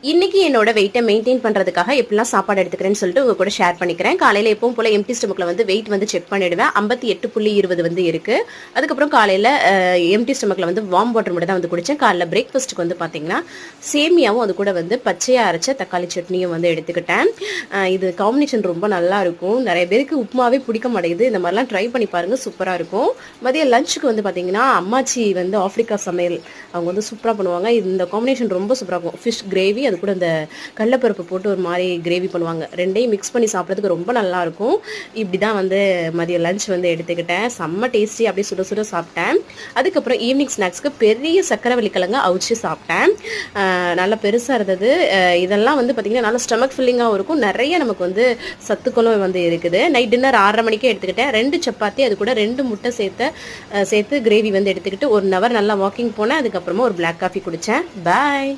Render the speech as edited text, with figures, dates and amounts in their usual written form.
இன்னைக்கு என்னோட வெயிட்டை மெயின்டைன் பண்றதுக்காக எப்படிலாம் சாப்பாடு எடுத்துக்கிறேன்னு சொல்லிட்டு உங்க கூட ஷேர் பண்ணிக்கிறேன். காலையில எப்பவும் போல எம்டி ஸ்டொமக்ல வந்து வெயிட் வந்து செக் பண்ணிடுவேன். 58.20 வந்து இருக்கு. அதுக்கப்புறம் காலையில எம்டி ஸ்டொமக்ல வந்து வார்ம் வாட்டர் மட்டும் தான் வந்து குடிச்சேன். காலைல பிரேக்ஃபாஸ்ட்டுக்கு வந்து பாத்தீங்கன்னா சேமியாவும் அது கூட வந்து பச்சையா அரைச்ச தக்காளி சட்னியும் வந்து எடுத்துக்கிட்டேன். இது காம்பினேஷன் ரொம்ப நல்லா இருக்கும். நிறைய பேருக்கு உப்புமாவே பிடிக்க மாட்டேங்குது. இந்த மாதிரிலாம் ட்ரை பண்ணி பாருங்க, சூப்பரா இருக்கும். மதியம் லஞ்சுக்கு வந்து பாத்தீங்கன்னா அம்மாச்சி வந்து ஆப்பிரிக்கா சமையல் அவங்க வந்து சூப்பரா பண்ணுவாங்க. இந்த காம்பினேஷன் ரொம்ப சூப்பரா இருக்கும். ஃபிஷ் கிரேவி அது கூட இந்த கடலைப்பருப்பு போட்டு ஒரு மாதிரி கிரேவி பண்ணுவாங்க. ரெண்டையும் மிக்ஸ் பண்ணி சாப்பிட்றதுக்கு ரொம்ப நல்லா இருக்கும். இப்படி தான் வந்து மதியம் லஞ்ச் வந்து எடுத்துக்கிட்டேன். செம்ம டேஸ்டி, அப்படியே சுட சுட சாப்பிட்டேன். அதுக்கப்புறம் ஈவினிங் ஸ்நாக்ஸ்க்கு பெரிய சக்கரவள்ளி கிழங்கு அவிச்சு சாப்பிட்டேன். நல்லா பெருசாக இருந்தது. இதெல்லாம் வந்து பார்த்திங்கன்னா நல்லா ஸ்டமக் ஃபில்லிங்காகவும் இருக்கும். நிறைய நமக்கு வந்து சத்துக்களும் வந்து இருக்குது. நைட் டின்னர் 6:30 மணிக்கே எடுத்துக்கிட்டேன். 2 சப்பாத்தி அது கூட 2 முட்டை சேர்த்து கிரேவி வந்து எடுத்துக்கிட்டு 1 ஹவர் நல்லா வாக்கிங் போனேன். அதுக்கப்புறமா ஒரு பிளாக் காஃபி குடித்தேன். பாய்.